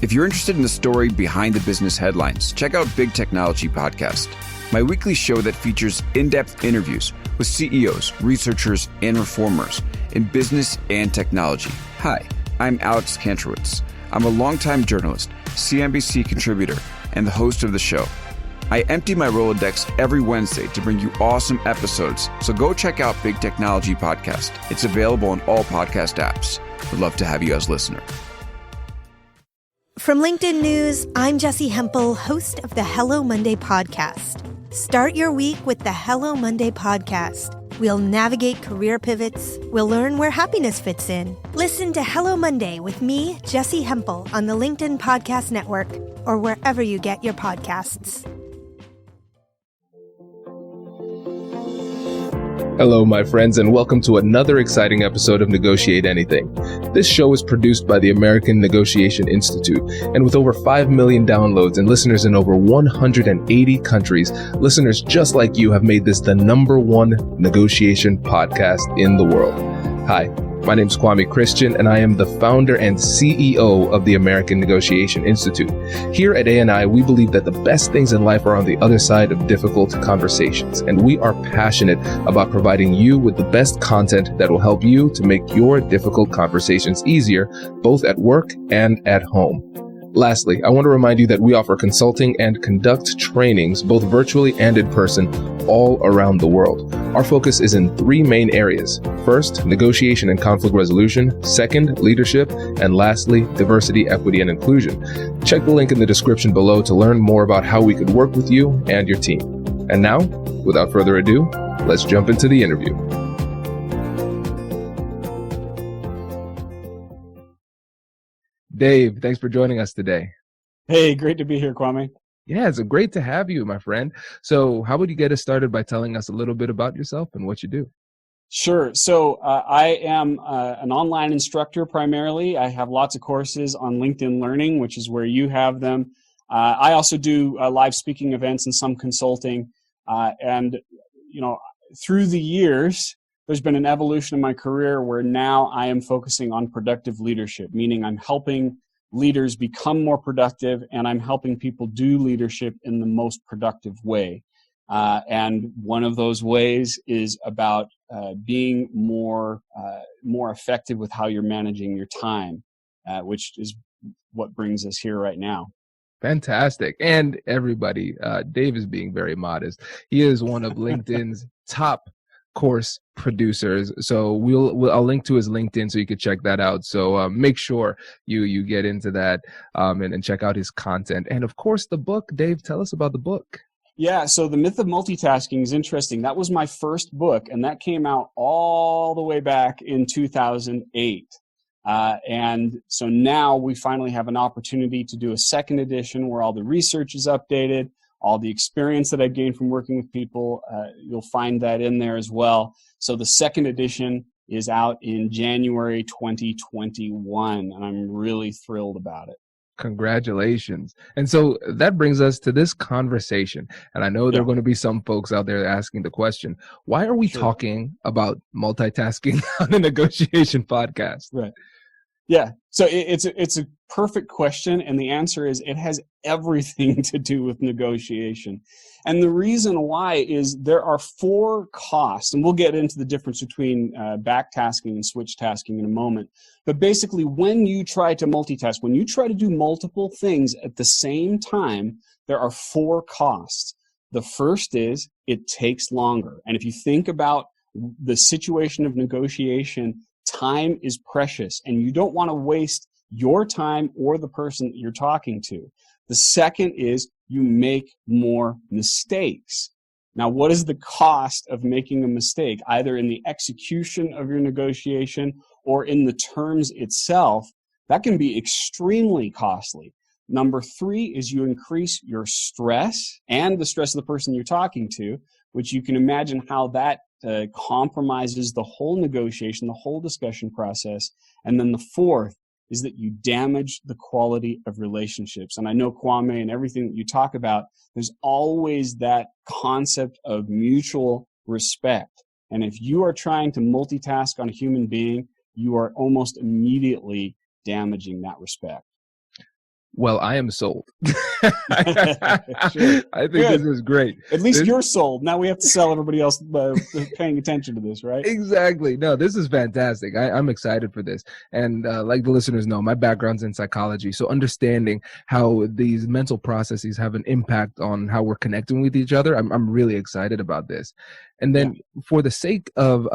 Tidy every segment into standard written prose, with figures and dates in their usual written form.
If you're interested in the story behind the business headlines, check out Big Technology Podcast, my weekly show that features in-depth interviews with CEOs, researchers, and reformers in business and technology. Hi, I'm Alex Kantrowitz. I'm a longtime journalist, CNBC contributor, and the host of the show. I empty my Rolodex every Wednesday to bring you awesome episodes, so go check out Big Technology Podcast. It's available on all podcast apps. Would love to have you as a listener. From LinkedIn News, I'm Jessie Hempel, host of the Hello Monday podcast. Start your week with the Hello Monday podcast. We'll navigate career pivots. We'll learn where happiness fits in. Listen to Hello Monday with me, Jessie Hempel, on the LinkedIn Podcast Network or wherever you get your podcasts. Hello, my friends, and welcome to another exciting episode of Negotiate Anything. This show is produced by the American Negotiation Institute, and with over 5 million downloads and listeners in over 180 countries, listeners just like you have made this the #1 negotiation podcast in the world. Hi, my name is Kwame Christian, and I am the founder and CEO of the American Negotiation Institute. Here at ANI, we believe that the best things in life are on the other side of difficult conversations, and we are passionate about providing you with the best content that will help you to make your difficult conversations easier, both at work and at home. Lastly, I want to remind you that we offer consulting and conduct trainings, both virtually and in person, all around the world. Our focus is in 3 main areas. First, negotiation and conflict resolution. Second, leadership. And lastly, diversity, equity, and inclusion. Check the link in the description below to learn more about how we could work with you and your team. And now, without further ado, let's jump into the interview. Dave, thanks for joining us today. Hey, great to be here, Kwame. Yeah, it's great to have you, my friend. So how would you get us started by telling us a little bit about yourself and what you do? Sure. So I am an online instructor primarily. I have lots of courses on LinkedIn Learning, which is where you have them. I also do live speaking events and some consulting. And, you know, through the years, there's been an evolution in my career where now I am focusing on productive leadership, meaning I'm helping leaders become more productive and I'm helping people do leadership in the most productive way. And one of those ways is about being more effective with how you're managing your time, which is what brings us here right now. Fantastic. And everybody, Dave is being very modest. He is one of LinkedIn's top course producers. So I'll link to his LinkedIn so you could check that out. So make sure you get into that and check out his content. And of course, the book. Dave, tell us about the book. Yeah, so The Myth of Multitasking is interesting. That was my first book, and that came out all the way back in 2008. And so now we finally have an opportunity to do a second edition where all the research is updated, all the experience that I've gained from working with people, you'll find that in there as well. So the second edition is out in January 2021, and I'm really thrilled about it. Congratulations. And so that brings us to this conversation. And I know there are going to be some folks out there asking the question, why are we talking about multitasking on the negotiation podcast? Right. Yeah. So it's a perfect question. And the answer is it has everything to do with negotiation. And the reason why is there are 4 costs, and we'll get into the difference between backtasking and switch tasking in a moment. But basically, when you try to multitask, when you try to do multiple things at the same time, there are 4 costs. The first is it takes longer. And if you think about the situation of negotiation, time is precious, and you don't want to waste your time or the person that you're talking to. The second is you make more mistakes. Now, what is the cost of making a mistake, either in the execution of your negotiation or in the terms itself? That can be extremely costly. Number 3 is you increase your stress and the stress of the person you're talking to, which you can imagine how that compromises the whole negotiation, the whole discussion process. And then the 4th is that you damage the quality of relationships. And I know, Kwame, and everything that you talk about, there's always that concept of mutual respect. And if you are trying to multitask on a human being, you are almost immediately damaging that respect. Well, I am sold. Sure. I think Good. this is great. At least This- you're sold. Now we have to sell everybody else paying attention to this, right? Exactly. No, this is fantastic. I'm excited for this. And like the listeners know, my background's in psychology. So understanding how these mental processes have an impact on how we're connecting with each other, I'm really excited about this. And then for the sake of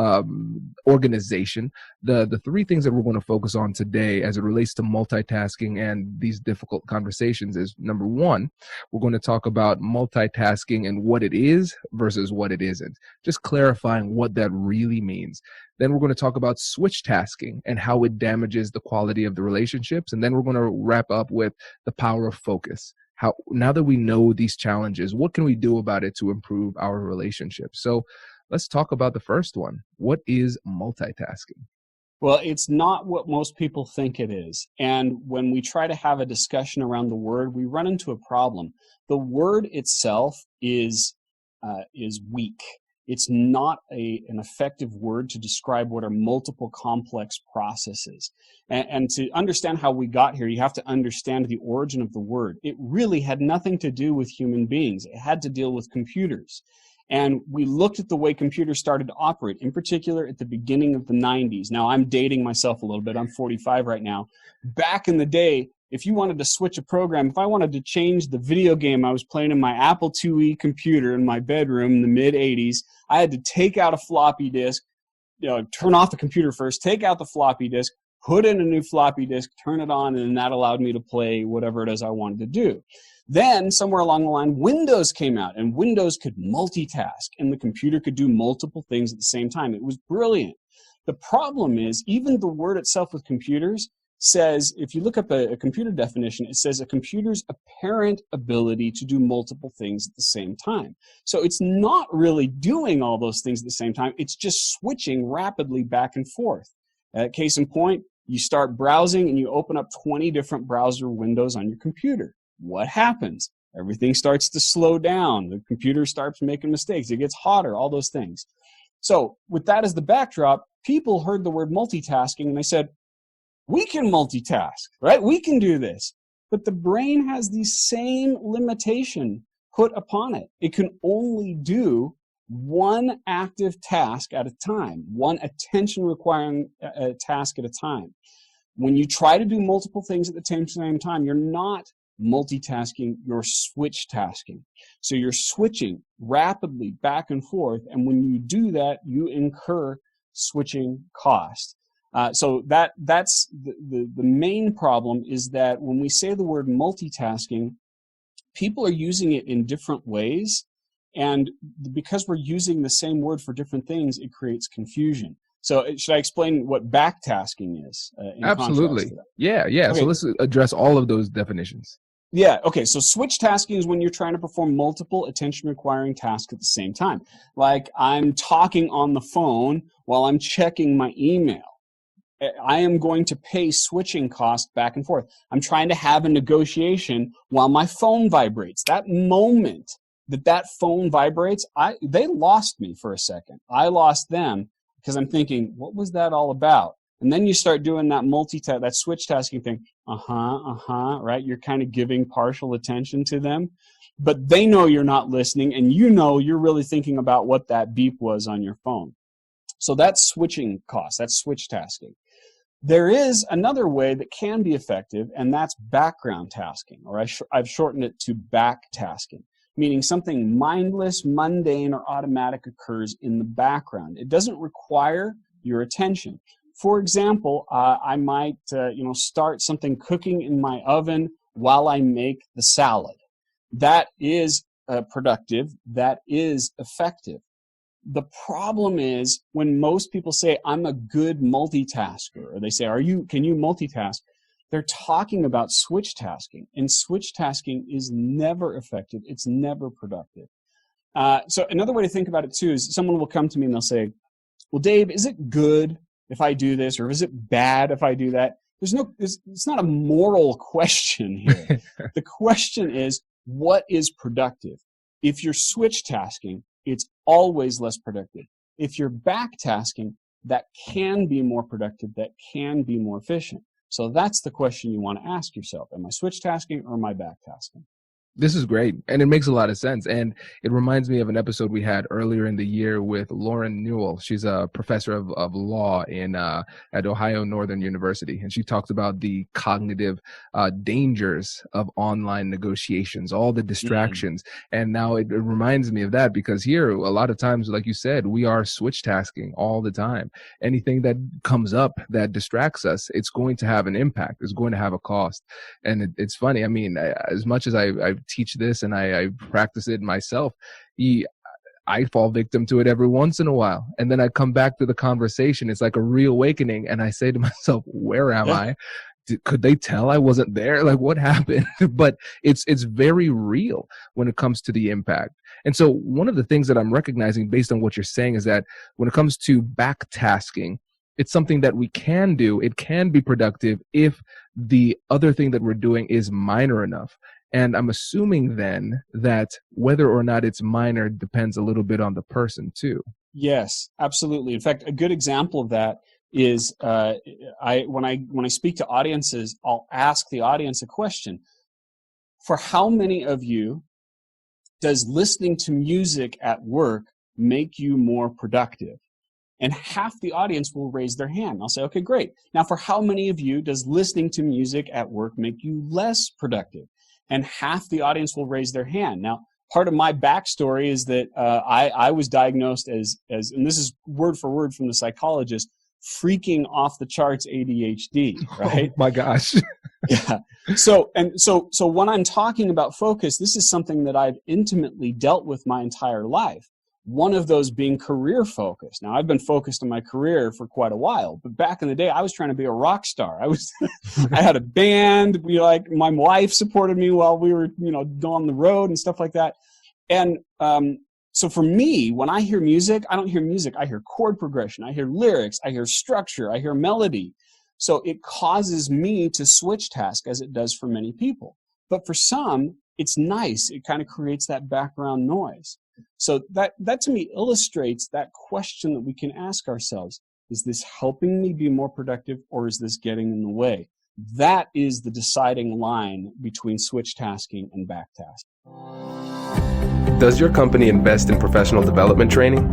organization, the three things that we're going to focus on today as it relates to multitasking and these difficult conversations is, number one, we're going to talk about multitasking and what it is versus what it isn't, just clarifying what that really means. Then we're going to talk about switch tasking and how it damages the quality of the relationships. And then we're going to wrap up with the power of focus. How, now that we know these challenges, what can we do about it to improve our relationship? So let's talk about the first one. What is multitasking? Well, it's not what most people think it is. And when we try to have a discussion around the word, we run into a problem. The word itself is weak. It's not an effective word to describe what are multiple complex processes. And to understand how we got here, you have to understand the origin of the word. It really had nothing to do with human beings. It had to deal with computers. And we looked at the way computers started to operate, in particular at the beginning of the 90s. Now, I'm dating myself a little bit. I'm 45 right now. Back in the day, if you wanted to switch a program, if I wanted to change the video game I was playing in my Apple IIe computer in my bedroom in the mid-'80s, I had to take out a floppy disk, turn off the computer first, take out the floppy disk, put in a new floppy disk, turn it on, and that allowed me to play whatever it is I wanted to do. Then, somewhere along the line, Windows came out, and Windows could multitask, and the computer could do multiple things at the same time. It was brilliant. The problem is, even the word itself with computers says, if you look up a computer definition, it says a computer's apparent ability to do multiple things at the same time. So it's not really doing all those things at the same time. It's just switching rapidly back and forth. Case in point, you start browsing and you open up 20 different browser windows on your computer. What happens? Everything starts to slow down. The computer starts making mistakes. It gets hotter, all those things. So with that as the backdrop, people heard the word multitasking and they said, we can multitask, right? We can do this. But the brain has the same limitation put upon it. It can only do one active task at a time, one attention requiring task at a time. When you try to do multiple things at the same time, you're not multitasking, you're switch tasking. So you're switching rapidly back and forth, and when you do that, you incur switching cost. So that's the main problem, is that when we say the word multitasking, people are using it in different ways, and because we're using the same word for different things, it creates confusion. So should I explain what backtasking is? Absolutely. Yeah. Okay. So let's address all of those definitions. Yeah, okay, so switch tasking is when you're trying to perform multiple attention-requiring tasks at the same time. Like I'm talking on the phone while I'm checking my email. I am going to pay switching costs back and forth. I'm trying to have a negotiation while my phone vibrates. That moment that phone vibrates, they lost me for a second. I lost them because I'm thinking, what was that all about? And then you start doing that switch tasking thing. Right? You're kind of giving partial attention to them. But they know you're not listening, and you know you're really thinking about what that beep was on your phone. So that's switching costs. That's switch tasking. There is another way that can be effective, and that's background tasking, or I've shortened it to back tasking, meaning something mindless, mundane, or automatic occurs in the background. It doesn't require your attention. For example, I might start something cooking in my oven while I make the salad. That is productive. That is effective. The problem is when most people say, I'm a good multitasker, or they say, can you multitask? They're talking about switch tasking, and switch tasking is never effective. It's never productive. So another way to think about it too is someone will come to me and they'll say, well, Dave, is it good if I do this, or is it bad if I do that? It's not a moral question here. The question is, what is productive? If you're switch tasking, it's always less productive. If you're back tasking, that can be more productive, that can be more efficient. So that's the question you want to ask yourself. Am I switch tasking or am I back tasking? This is great, and it makes a lot of sense. And it reminds me of an episode we had earlier in the year with Lauren Newell. She's a professor of law at Ohio Northern University, and she talks about the cognitive dangers of online negotiations, all the distractions. And now it reminds me of that, because here, a lot of times, like you said, we are switch tasking all the time. Anything that comes up that distracts us, it's going to have an impact. It's going to have a cost. And it's funny. I mean, as much as I teach this and I practice it myself, I fall victim to it every once in a while. And then I come back to the conversation. It's like a reawakening. And I say to myself, where am I? Could they tell I wasn't there? Like, what happened? But it's very real when it comes to the impact. And so one of the things that I'm recognizing based on what you're saying is that when it comes to back tasking, it's something that we can do. It can be productive if the other thing that we're doing is minor enough. And I'm assuming then that whether or not it's minor depends a little bit on the person too. Yes, absolutely. In fact, a good example of that is when I speak to audiences, I'll ask the audience a question. For how many of you does listening to music at work make you more productive? And half the audience will raise their hand. I'll say, okay, great. Now, for how many of you does listening to music at work make you less productive? And half the audience will raise their hand. Now, part of my backstory is that I was diagnosed as, and this is word for word from the psychologist, freaking off the charts ADHD, right? Oh my gosh. Yeah. So when I'm talking about focus, this is something that I've intimately dealt with my entire life. One of those being career focused. Now, I've been focused on my career for quite a while, but back in the day, I was trying to be a rock star. I had a band. My wife supported me while we were, on the road and stuff like that. And so for me, when I hear music, I don't hear music. I hear chord progression. I hear lyrics. I hear structure. I hear melody. So it causes me to switch task, as it does for many people. But for some, it's nice. It kind of creates that background noise. So that to me illustrates that question that we can ask ourselves. Is this helping me be more productive, or is this getting in the way? That is the deciding line between switch tasking and back tasking. Does your company invest in professional development training?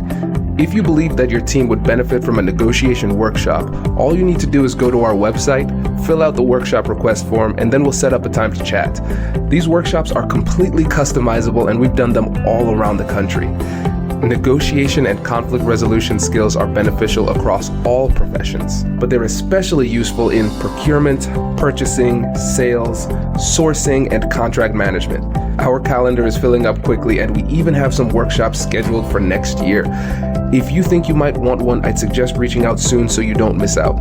If you believe that your team would benefit from a negotiation workshop, all you need to do is go to our website, fill out the workshop request form, and then we'll set up a time to chat. These workshops are completely customizable, and we've done them all around the country. Negotiation and conflict resolution skills are beneficial across all professions, but they're especially useful in procurement, purchasing, sales, sourcing, and contract management. Our calendar is filling up quickly, and we even have some workshops scheduled for next year. If you think you might want one, I'd suggest reaching out soon so you don't miss out.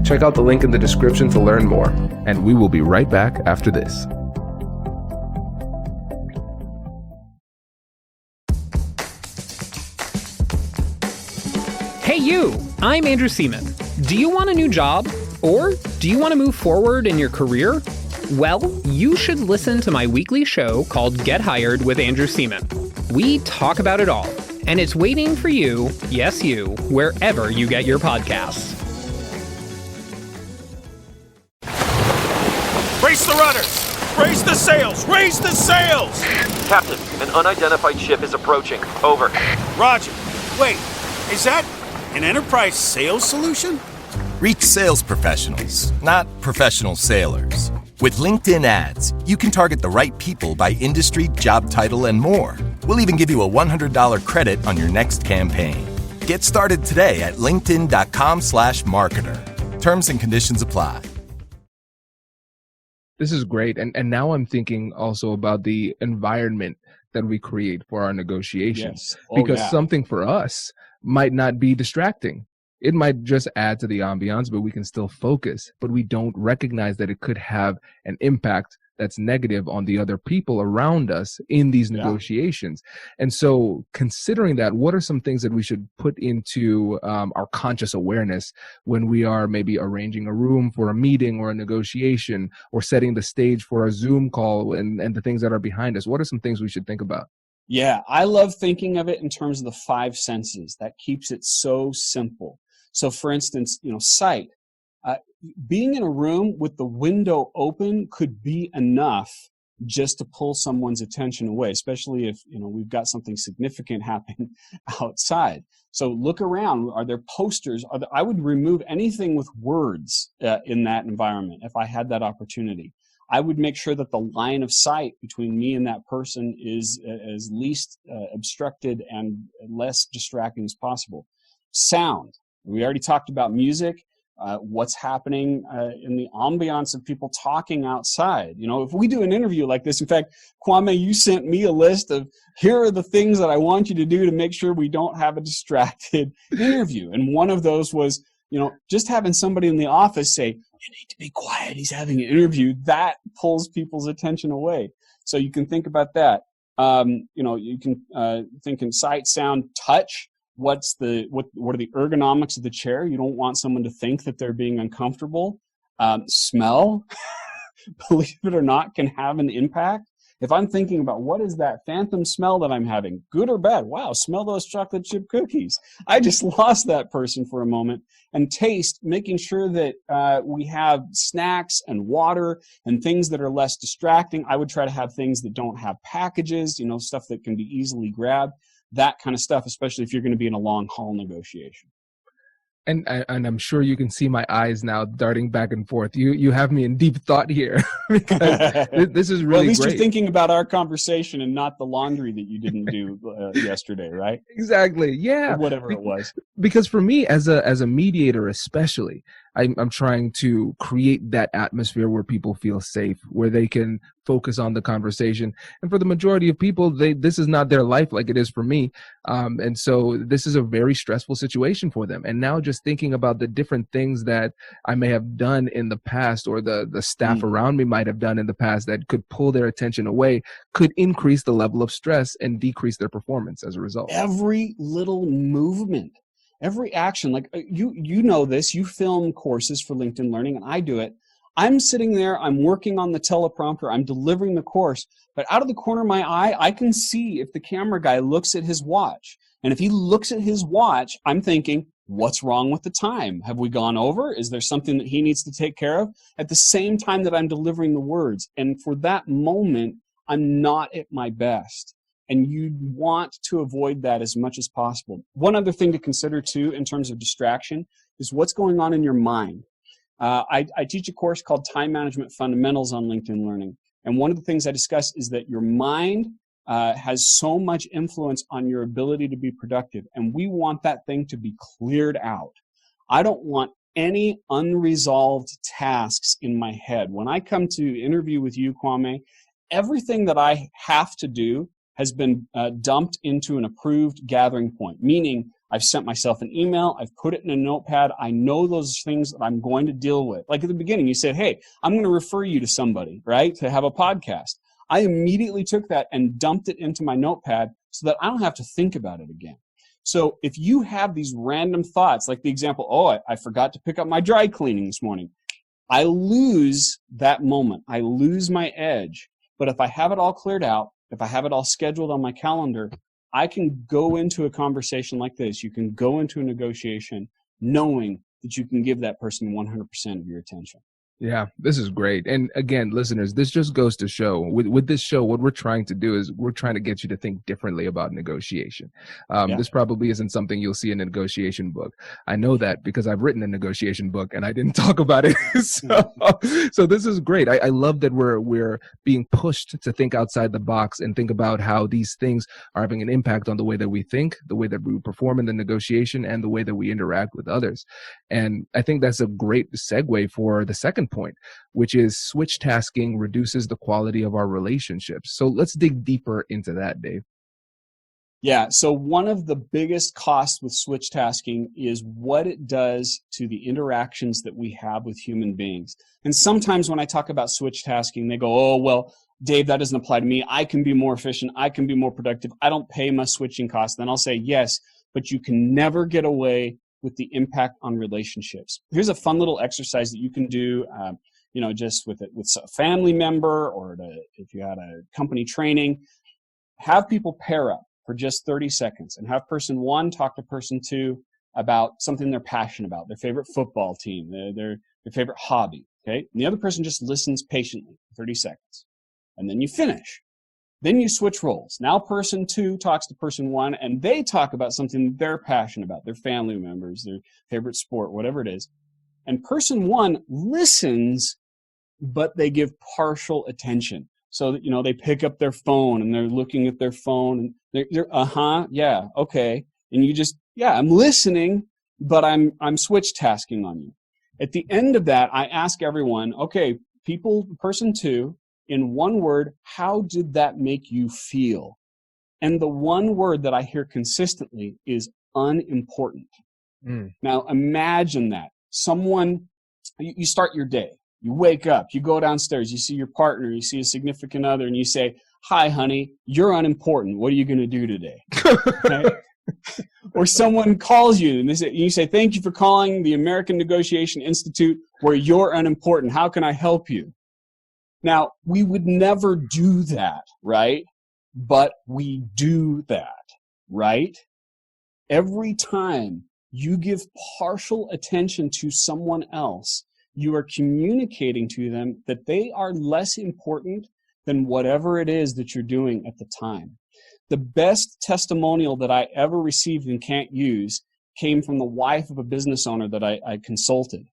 Check out the link in the description to learn more, and we will be right back after this. Hey you, I'm Andrew Seaman. Do you want a new job? Or do you want to move forward in your career? Well, you should listen to my weekly show called Get Hired with Andrew Seaman. We talk about it all, and it's waiting for you, yes you, wherever you get your podcasts. Brace the rudders! Raise the sails! Raise the sails! Captain, an unidentified ship is approaching. Over. Roger. Wait, is that an enterprise sales solution? Reach sales professionals, not professional sailors. With LinkedIn ads, you can target the right people by industry, job title, and more. We'll even give you a $100 credit on your next campaign. Get started today at linkedin.com/marketer. Terms and conditions apply. This is great. And now I'm thinking also about the environment that we create for our negotiations. Yes. Because something for us might not be distracting. It might just add to the ambiance, but we can still focus. But we don't recognize that it could have an impact that's negative on the other people around us in these negotiations. And so considering that, what are some things that we should put into our conscious awareness when we are maybe arranging a room for a meeting or a negotiation, or setting the stage for a Zoom call and the things that are behind us? What are some things we should think about? Yeah, I love thinking of it in terms of the five senses. That keeps it so simple. So for instance, sight. Being in a room with the window open could be enough just to pull someone's attention away, especially if, we've got something significant happening outside. So look around. Are there posters? I would remove anything with words in that environment if I had that opportunity. I would make sure that the line of sight between me and that person is as least obstructed and less distracting as possible. Sound. We already talked about music. What's happening in the ambiance of people talking outside. If we do an interview like this, in fact, Kwame, you sent me a list of here are the things that I want you to do to make sure we don't have a distracted interview. And one of those was, just having somebody in the office say, you need to be quiet, he's having an interview, that pulls people's attention away. So you can think about that. You can think in sight, sound, touch. What are the ergonomics of the chair? You don't want someone to think that they're being uncomfortable. Smell, believe it or not, can have an impact. If I'm thinking about what is that phantom smell that I'm having, good or bad, wow, smell those chocolate chip cookies. I just lost that person for a moment. And taste, making sure that we have snacks and water and things that are less distracting. I would try to have things that don't have packages, stuff that can be easily grabbed. That kind of stuff, especially if you're going to be in a long haul negotiation. And I'm sure you can see my eyes now darting back and forth. You have me in deep thought here because this is really well, at least great. You're thinking about our conversation and not the laundry that you didn't do yesterday, right? Exactly. Yeah. Or whatever it was. Because for me, as a mediator, especially, I'm trying to create that atmosphere where people feel safe, where they can focus on the conversation. And for the majority of people, this is not their life like it is for me. And so this is a very stressful situation for them. And now just thinking about the different things that I may have done in the past or the staff around me might have done in the past that could pull their attention away could increase the level of stress and decrease their performance as a result. Every little movement. Every action, like you know this, you film courses for LinkedIn Learning, and I do it. I'm sitting there, I'm working on the teleprompter, I'm delivering the course, but out of the corner of my eye, I can see if the camera guy looks at his watch. And if he looks at his watch, I'm thinking, what's wrong with the time? Have we gone over? Is there something that he needs to take care of? At the same time that I'm delivering the words. And for that moment, I'm not at my best. And you want to avoid that as much as possible. One other thing to consider, too, in terms of distraction, is what's going on in your mind. I teach a course called Time Management Fundamentals on LinkedIn Learning. And one of the things I discuss is that your mind has so much influence on your ability to be productive. And we want that thing to be cleared out. I don't want any unresolved tasks in my head. When I come to interview with you, Kwame, everything that I have to do has been dumped into an approved gathering point, meaning I've sent myself an email, I've put it in a notepad, I know those things that I'm going to deal with. Like at the beginning, you said, hey, I'm going to refer you to somebody, right, to have a podcast. I immediately took that and dumped it into my notepad so that I don't have to think about it again. So if you have these random thoughts, like the example, I forgot to pick up my dry cleaning this morning, I lose that moment. I lose my edge. But if I have it all cleared out, if I have it all scheduled on my calendar, I can go into a conversation like this. You can go into a negotiation knowing that you can give that person 100% of your attention. Yeah, this is great. And again, listeners, this just goes to show with this show, what we're trying to do is we're trying to get you to think differently about negotiation. This probably isn't something you'll see in a negotiation book. I know that because I've written a negotiation book and I didn't talk about it. So this is great. I love that we're being pushed to think outside the box and think about how these things are having an impact on the way that we think, the way that we perform in the negotiation, and the way that we interact with others. And I think that's a great segue for the second point, which is switch tasking reduces the quality of our relationships. So let's dig deeper into that, Dave. Yeah, so one of the biggest costs with switch tasking is what it does to the interactions that we have with human beings. And sometimes when I talk about switch tasking, they go, oh, well, Dave, that doesn't apply to me. I can be more efficient. I can be more productive. I don't pay my switching costs. Then I'll say, yes, but you can never get away with the impact on relationships. Here's a fun little exercise that you can do, just with a family member or if you had a company training. Have people pair up for just 30 seconds and have person one talk to person two about something they're passionate about, their favorite football team, their favorite hobby, okay? And the other person just listens patiently for 30 seconds. And then you finish. Then you switch roles. Now person 2 talks to person 1, and they talk about something they're passionate about, their family members, their favorite sport, whatever it is. And person 1 listens, but they give partial attention. So that, they pick up their phone and they're looking at their phone and they're yeah, okay. And you just, yeah, I'm listening, but I'm switch tasking on you. At the end of that, I ask everyone, okay, person 2, in one word, how did that make you feel? And the one word that I hear consistently is unimportant. Now imagine that. You start your day. You wake up, you go downstairs, you see your partner, you see a significant other, and you say, "Hi, honey, you're unimportant. What are you going to do today?" Right? Or someone calls you, and you say, "Thank you for calling the American Negotiation Institute, where you're unimportant. How can I help you?" Now, we would never do that, right? But we do that, right? Every time you give partial attention to someone else, you are communicating to them that they are less important than whatever it is that you're doing at the time. The best testimonial that I ever received and can't use came from the wife of a business owner that I consulted.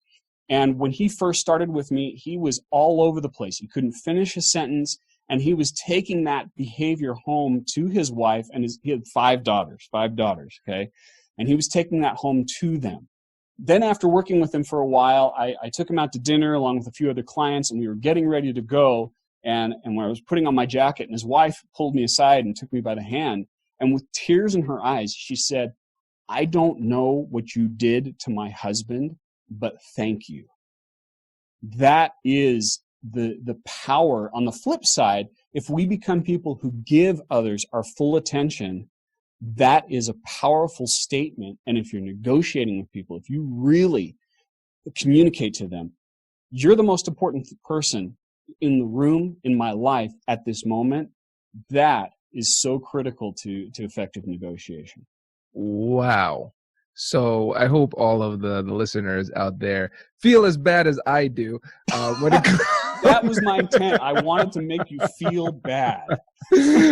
And when he first started with me, he was all over the place. He couldn't finish a sentence, and he was taking that behavior home to his wife, and he had five daughters, okay? And he was taking that home to them. Then after working with him for a while, I took him out to dinner along with a few other clients, and we were getting ready to go. And when I was putting on my jacket, and his wife pulled me aside and took me by the hand, and with tears in her eyes, she said, "I don't know what you did to my husband, but thank you." That is the power. On the flip side, if we become people who give others our full attention, that is a powerful statement. And if you're negotiating with people, if you really communicate to them, "You're the most important person in the room, in my life at this moment," that is so critical to effective negotiation. Wow. So I hope all of the listeners out there feel as bad as I do. When it That was my intent. I wanted to make you feel bad.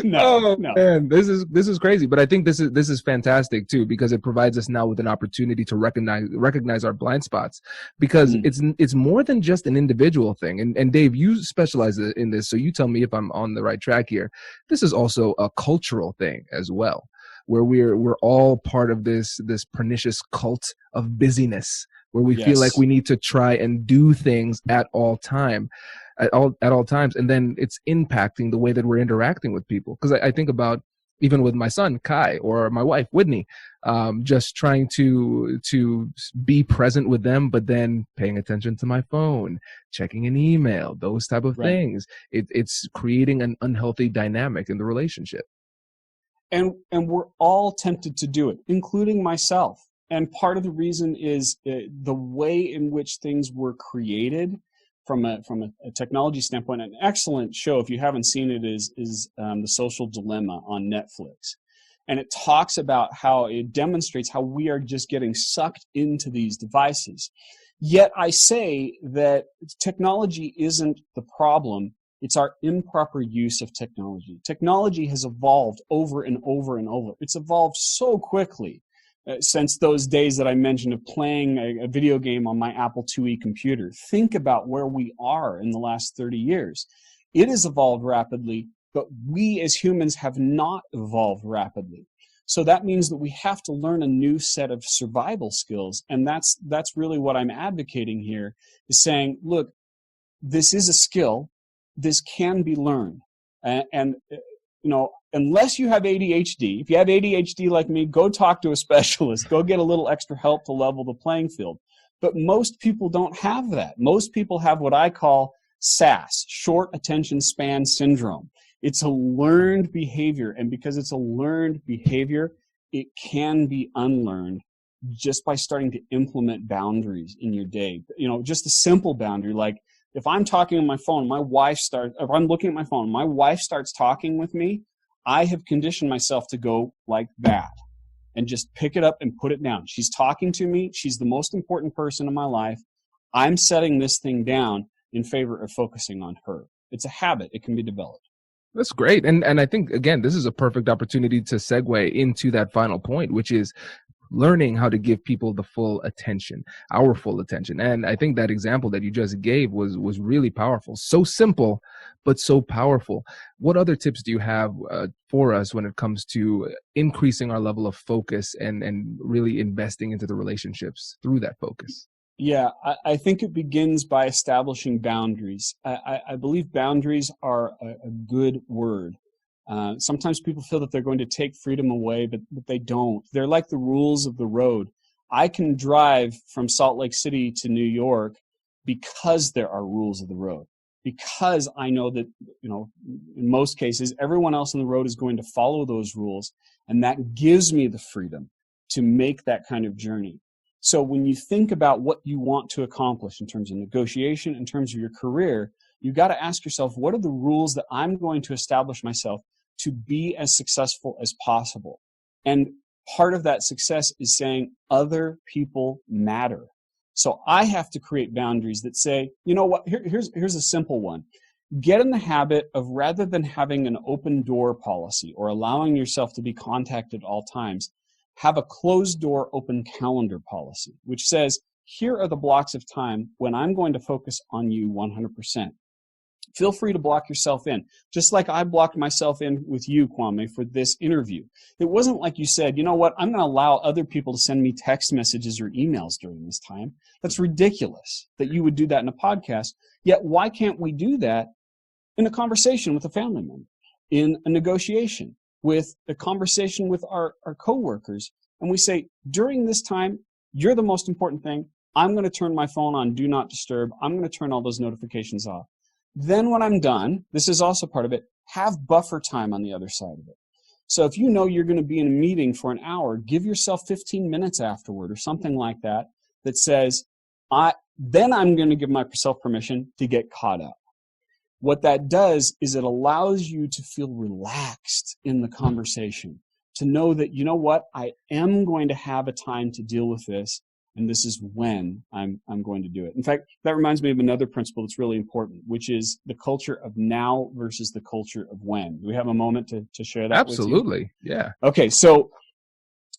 No. Man, this is crazy. But I think this is fantastic too, because it provides us now with an opportunity to recognize our blind spots, because it's more than just an individual thing. And Dave, you specialize in this, so you tell me if I'm on the right track here. This is also a cultural thing as well, where we're all part of this pernicious cult of busyness, where we feel like we need to try and do things at all times, and then it's impacting the way that we're interacting with people. Because I think about even with my son Kai or my wife Whitney, just trying to be present with them, but then paying attention to my phone, checking an email, those type of things. It's creating an unhealthy dynamic in the relationship. And we're all tempted to do it, including myself. And part of the reason is the way in which things were created from a technology standpoint. An excellent show, if you haven't seen it, is The Social Dilemma on Netflix. And it talks about how it demonstrates how we are just getting sucked into these devices. Yet I say that technology isn't the problem. It's our improper use of technology. Technology has evolved over and over and over. It's evolved so quickly since those days that I mentioned of playing a video game on my Apple IIe computer. Think about where we are in the last 30 years. It has evolved rapidly, but we as humans have not evolved rapidly. So that means that we have to learn a new set of survival skills. And that's really what I'm advocating here, is saying, look, this is a skill. This can be learned. And unless you have ADHD, if you have ADHD like me, go talk to a specialist. Go get a little extra help to level the playing field. But most people don't have that. Most people have what I call SAS, short attention span syndrome. It's a learned behavior. And because it's a learned behavior, it can be unlearned just by starting to implement boundaries in your day. Just a simple boundary, like, if I'm talking on my phone, if I'm looking at my phone, my wife starts talking with me, I have conditioned myself to go like that. and just pick it up and put it down. She's talking to me. She's the most important person in my life. I'm setting this thing down in favor of focusing on her. It's a habit. It can be developed. That's great. And I think, again, this is a perfect opportunity to segue into that final point, which is learning how to give people the full attention, our full attention. And I think that example that you just gave was really powerful. So simple, but so powerful. What other tips do you have for us when it comes to increasing our level of focus and really investing into the relationships through that focus? Yeah, I think it begins by establishing boundaries. I believe boundaries are a good word. Sometimes people feel that they're going to take freedom away, but they don't. They're like the rules of the road. I can drive from Salt Lake City to New York because there are rules of the road, because I know that, in most cases, everyone else on the road is going to follow those rules, and that gives me the freedom to make that kind of journey. So when you think about what you want to accomplish in terms of negotiation, in terms of your career, you've got to ask yourself, what are the rules that I'm going to establish myself to be as successful as possible? And part of that success is saying other people matter. So I have to create boundaries that say, you know what, here's a simple one. Get in the habit of, rather than having an open door policy or allowing yourself to be contacted at all times, have a closed door, open calendar policy, which says, here are the blocks of time when I'm going to focus on you 100%. Feel free to block yourself in, just like I blocked myself in with you, Kwame, for this interview. It wasn't like you said, you know what, I'm going to allow other people to send me text messages or emails during this time. That's ridiculous that you would do that in a podcast. Yet why can't we do that in a conversation with a family member, in a negotiation, with a conversation with our coworkers? And we say, during this time, you're the most important thing. I'm going to turn my phone on Do Not Disturb. I'm going to turn all those notifications off. Then when I'm done, this is also part of it, have buffer time on the other side of it. So if you know you're going to be in a meeting for an hour, give yourself 15 minutes afterward or something like that, that says, then I'm going to give myself permission to get caught up. What that does is it allows you to feel relaxed in the conversation, to know that, you know what, I am going to have a time to deal with this, and this is when I'm going to do it. In fact, that reminds me of another principle that's really important, which is the culture of now versus the culture of when. Do we have a moment to share that with you? Absolutely, yeah. Okay, so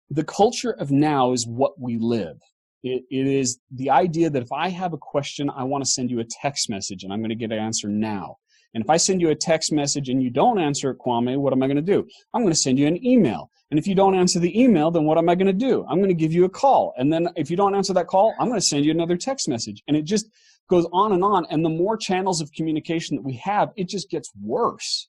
the culture of now is what we live. It is the idea that if I have a question, I want to send you a text message, and I'm going to get an answer now. And if I send you a text message and you don't answer it, Kwame, what am I going to do? I'm going to send you an email. And if you don't answer the email, then what am I going to do? I'm going to give you a call. And then if you don't answer that call, I'm going to send you another text message. And it just goes on. And the more channels of communication that we have, it just gets worse.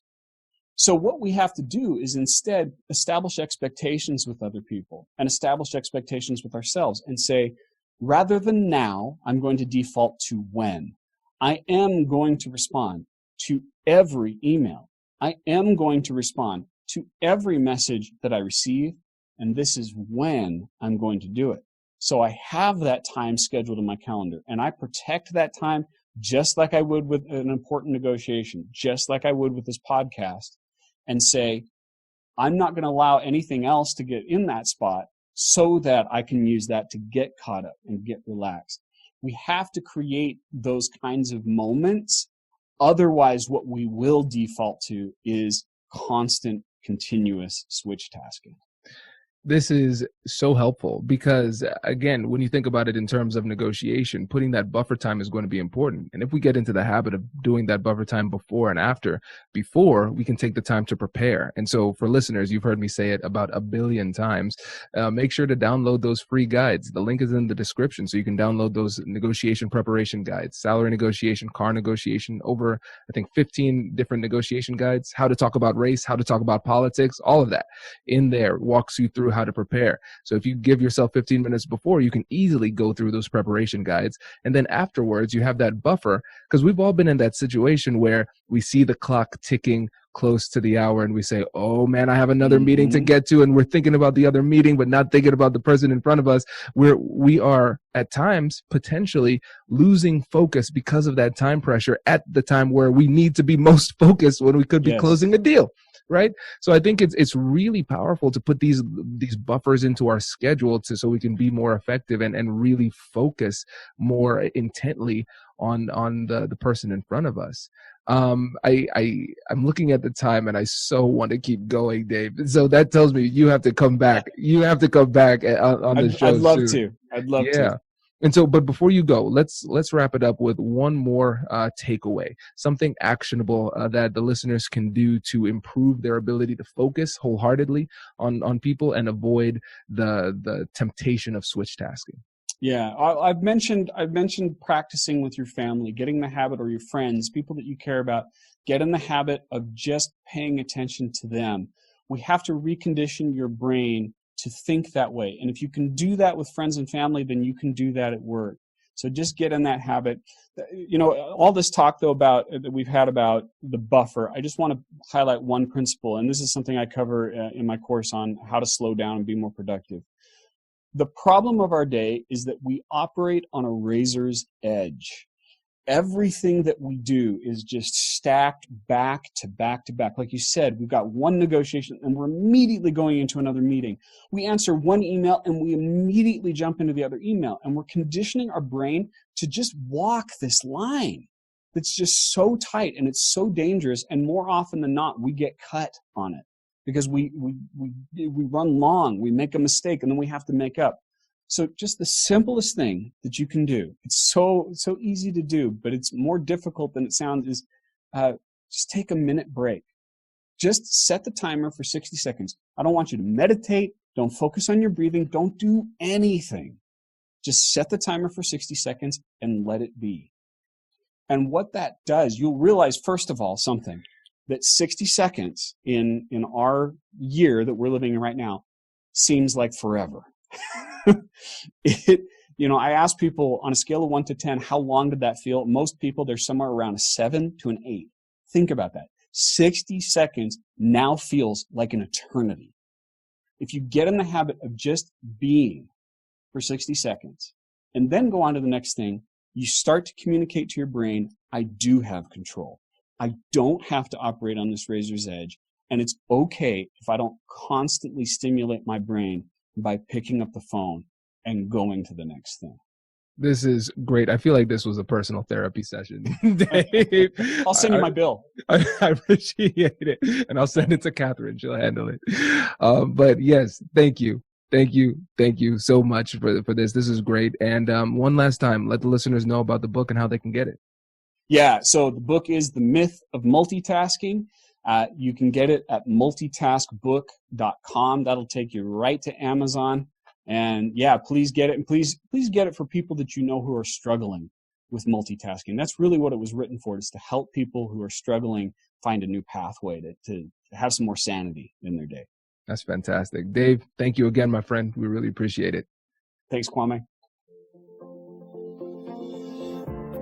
So what we have to do is instead establish expectations with other people and establish expectations with ourselves and say, rather than now, I'm going to default to when. I am going to respond to every email. I am going to respond to every message that I receive, and this is when I'm going to do it. So I have that time scheduled in my calendar, and I protect that time just like I would with an important negotiation, just like I would with this podcast, and say, I'm not going to allow anything else to get in that spot so that I can use that to get caught up and get relaxed. We have to create those kinds of moments. Otherwise, what we will default to is constant, continuous switch tasking. This is so helpful because, again, when you think about it in terms of negotiation, putting that buffer time is going to be important. And if we get into the habit of doing that buffer time before and after, before we can take the time to prepare. And so for listeners, you've heard me say it about 1 billion times. Make sure to download those free guides. The link is in the description, so you can download those negotiation preparation guides, salary negotiation, car negotiation, over, I think, 15 different negotiation guides, how to talk about race, how to talk about politics, all of that in there walks you through how to prepare. So if you give yourself 15 minutes before, you can easily go through those preparation guides. And then afterwards, you have that buffer, because we've all been in that situation where we see the clock ticking close to the hour and we say, oh man, I have another meeting to get to. And we're thinking about the other meeting, but not thinking about the person in front of us. We are at times potentially losing focus because of that time pressure at the time where we need to be most focused when we could be closing a deal. right? So I think it's really powerful to put these buffers into our schedule so we can be more effective and really focus more intently on the person in front of us. I'm looking at the time and I so want to keep going, Dave. So that tells me you have to come back. You have to come back on the show. I'd love soon. to. I'd love yeah. to. And so, but before you go, let's wrap it up with one more takeaway, something actionable that the listeners can do to improve their ability to focus wholeheartedly on people and avoid the temptation of switch tasking. Yeah, I've mentioned practicing with your family, getting the habit, or your friends, people that you care about, get in the habit of just paying attention to them. We have to recondition your brain to think that way. And if you can do that with friends and family, then you can do that at work. So just get in that habit. You know, all this talk, though, that we've had about the buffer, I just want to highlight one principle, and this is something I cover in my course on how to slow down and be more productive. The problem of our day is that we operate on a razor's edge. Everything that we do is just stacked back to back to back. Like you said, we've got one negotiation and we're immediately going into another meeting. We answer one email and we immediately jump into the other email. And we're conditioning our brain to just walk this line that's just so tight and it's so dangerous. And more often than not, we get cut on it because we run long, we make a mistake, and then we have to make up. So just the simplest thing that you can do, it's so easy to do, but it's more difficult than it sounds, is just take a minute break. Just set the timer for 60 seconds. I don't want you to meditate. Don't focus on your breathing. Don't do anything. Just set the timer for 60 seconds and let it be. And what that does, you'll realize, first of all, something, that 60 seconds in our year that we're living in right now seems like forever. I ask people on a scale of 1 to 10, how long did that feel? Most people, they're somewhere around a 7 to an 8. Think about that. 60 seconds now feels like an eternity. If you get in the habit of just being for 60 seconds and then go on to the next thing, you start to communicate to your brain, I do have control. I don't have to operate on this razor's edge. And it's okay if I don't constantly stimulate my brain by picking up the phone and going to the next thing. This is great. I feel like this was a personal therapy session, Dave. I'll send you my bill. I appreciate it. And I'll send it to Catherine. She'll handle it. But yes, thank you. Thank you so much for this. This is great. And one last time, let the listeners know about the book and how they can get it. Yeah, so the book is The Myth of Multitasking. You can get it at multitaskbook.com. That'll take you right to Amazon. And yeah, please get it. And please get it for people that you know who are struggling with multitasking. That's really what it was written for, is to help people who are struggling find a new pathway to have some more sanity in their day. That's fantastic. Dave, thank you again, my friend. We really appreciate it. Thanks, Kwame.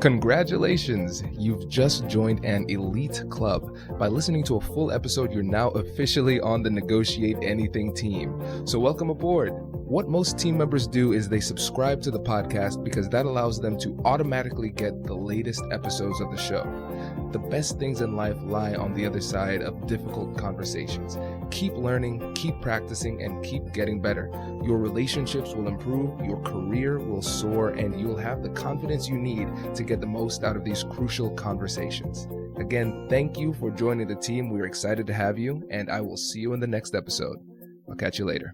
Congratulations, you've just joined an elite club. By listening to a full episode, you're now officially on the Negotiate Anything team. So welcome aboard. What most team members do is they subscribe to the podcast because that allows them to automatically get the latest episodes of the show. The best things in life lie on the other side of difficult conversations. Keep learning, keep practicing, and keep getting better. Your relationships will improve, your career will soar, and you'll have the confidence you need to get the most out of these crucial conversations. Again, thank you for joining the team. We're excited to have you, and I will see you in the next episode. I'll catch you later.